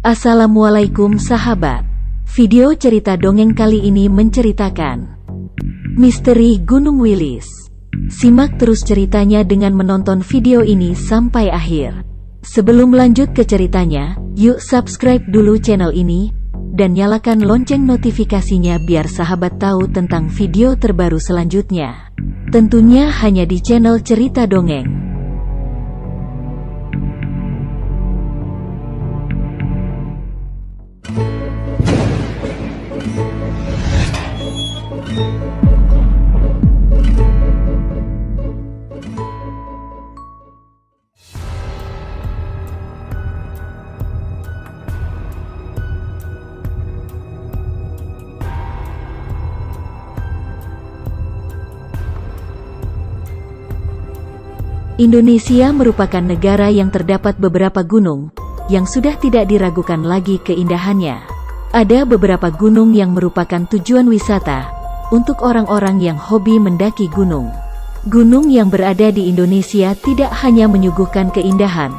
Assalamualaikum sahabat. Video cerita dongeng kali ini menceritakan misteri Gunung Wilis. Simak terus ceritanya dengan menonton video ini sampai akhir. Sebelum lanjut ke ceritanya, yuk subscribe dulu channel ini dan nyalakan lonceng notifikasinya biar sahabat tahu tentang video terbaru selanjutnya. Tentunya hanya di channel Cerita Dongeng. Indonesia merupakan negara yang terdapat beberapa gunung yang sudah tidak diragukan lagi keindahannya. Ada beberapa gunung yang merupakan tujuan wisata untuk orang-orang yang hobi mendaki gunung. Gunung yang berada di Indonesia tidak hanya menyuguhkan keindahan,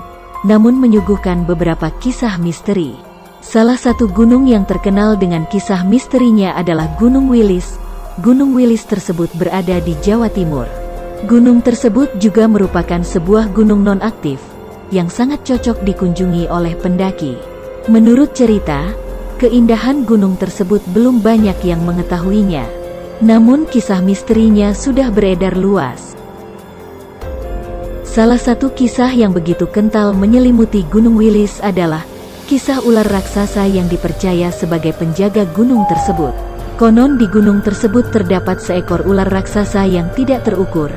namun menyuguhkan beberapa kisah misteri. Salah satu gunung yang terkenal dengan kisah misterinya adalah Gunung Wilis. Gunung Wilis tersebut berada di Jawa Timur. Gunung tersebut juga merupakan sebuah gunung non-aktif yang sangat cocok dikunjungi oleh pendaki. Menurut cerita, keindahan gunung tersebut belum banyak yang mengetahuinya. Namun kisah misterinya sudah beredar luas. Salah satu kisah yang begitu kental menyelimuti Gunung Wilis adalah kisah ular raksasa yang dipercaya sebagai penjaga gunung tersebut. Konon di gunung tersebut terdapat seekor ular raksasa yang tidak terukur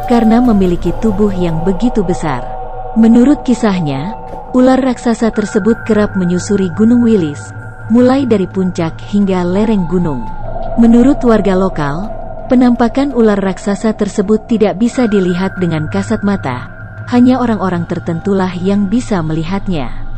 karena memiliki tubuh yang begitu besar. Menurut kisahnya, ular raksasa tersebut kerap menyusuri Gunung Wilis, mulai dari puncak hingga lereng gunung. Menurut warga lokal, penampakan ular raksasa tersebut tidak bisa dilihat dengan kasat mata, hanya orang-orang tertentulah yang bisa melihatnya.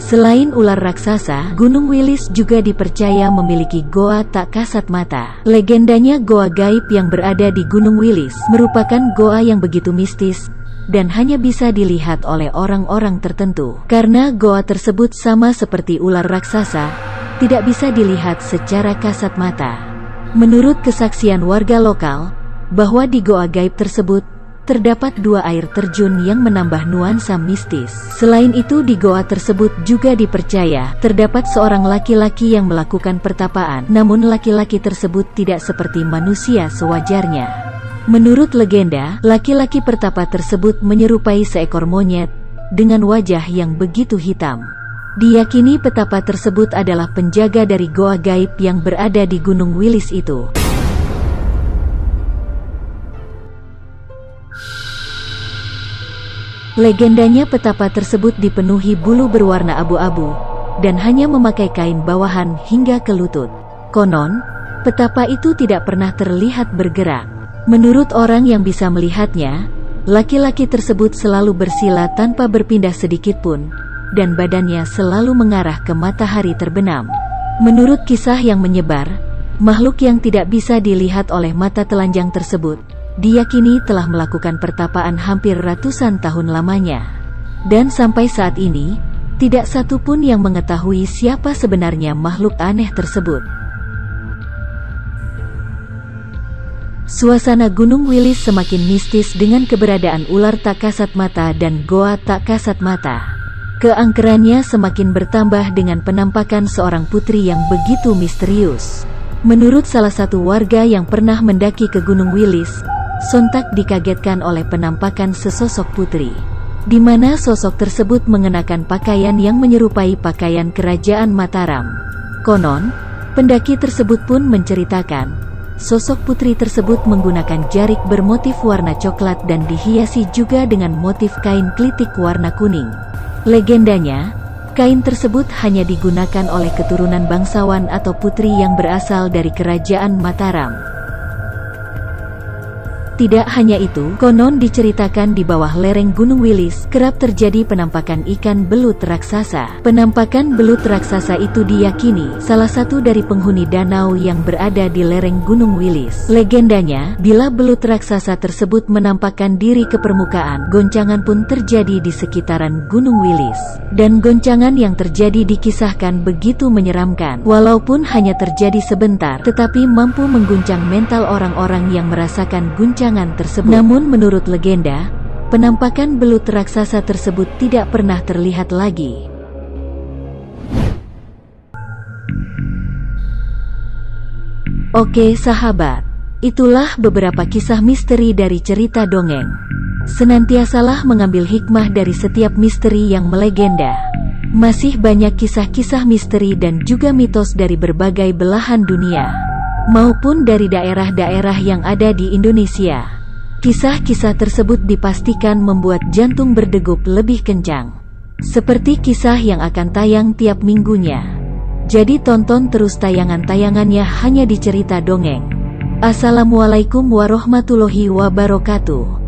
Selain ular raksasa, Gunung Wilis juga dipercaya memiliki goa tak kasat mata. Legendanya goa gaib yang berada di Gunung Wilis merupakan goa yang begitu mistis dan hanya bisa dilihat oleh orang-orang tertentu. Karena goa tersebut sama seperti ular raksasa, tidak bisa dilihat secara kasat mata. Menurut kesaksian warga lokal, bahwa di goa gaib tersebut terdapat dua air terjun yang menambah nuansa mistis. Selain itu di goa tersebut juga dipercaya terdapat seorang laki-laki yang melakukan pertapaan, namun laki-laki tersebut tidak seperti manusia sewajarnya. Menurut legenda, laki-laki pertapa tersebut menyerupai seekor monyet dengan wajah yang begitu hitam. Diyakini petapa tersebut adalah penjaga dari goa gaib yang berada di Gunung Wilis itu. Legendanya petapa tersebut dipenuhi bulu berwarna abu-abu dan hanya memakai kain bawahan hingga ke lutut. Konon, petapa itu tidak pernah terlihat bergerak. Menurut orang yang bisa melihatnya, laki-laki tersebut selalu bersila tanpa berpindah sedikit pun, dan badannya selalu mengarah ke matahari terbenam. Menurut kisah yang menyebar, makhluk yang tidak bisa dilihat oleh mata telanjang tersebut diyakini telah melakukan pertapaan hampir ratusan tahun lamanya. Dan sampai saat ini, tidak satu pun yang mengetahui siapa sebenarnya makhluk aneh tersebut. Suasana Gunung Wilis semakin mistis dengan keberadaan ular tak kasat mata dan goa tak kasat mata. Keangkerannya semakin bertambah dengan penampakan seorang putri yang begitu misterius. Menurut salah satu warga yang pernah mendaki ke Gunung Wilis, sontak dikagetkan oleh penampakan sesosok putri, di mana sosok tersebut mengenakan pakaian yang menyerupai pakaian kerajaan Mataram. Konon, pendaki tersebut pun menceritakan, sosok putri tersebut menggunakan jarik bermotif warna coklat dan dihiasi juga dengan motif kain klitik warna kuning. Legendanya, kain tersebut hanya digunakan oleh keturunan bangsawan atau putri yang berasal dari kerajaan Mataram. Tidak hanya itu, konon diceritakan di bawah lereng Gunung Wilis kerap terjadi penampakan ikan belut raksasa. Penampakan belut raksasa itu diyakini salah satu dari penghuni danau yang berada di lereng Gunung Wilis. Legendanya, bila belut raksasa tersebut menampakkan diri ke permukaan, goncangan pun terjadi di sekitaran Gunung Wilis. Dan goncangan yang terjadi dikisahkan begitu menyeramkan. Walaupun hanya terjadi sebentar, tetapi mampu mengguncang mental orang-orang yang merasakan guncangan tersebut. Namun menurut legenda, penampakan belut raksasa tersebut tidak pernah terlihat lagi. Oke sahabat, itulah beberapa kisah misteri dari cerita dongeng. Senantiasalah mengambil hikmah dari setiap misteri yang melegenda. Masih banyak kisah-kisah misteri dan juga mitos dari berbagai belahan dunia, maupun dari daerah-daerah yang ada di Indonesia. Kisah-kisah tersebut dipastikan membuat jantung berdegup lebih kencang, seperti kisah yang akan tayang tiap minggunya. Jadi tonton terus tayangan-tayangannya hanya di Cerita Dongeng. Assalamualaikum warahmatullahi wabarakatuh.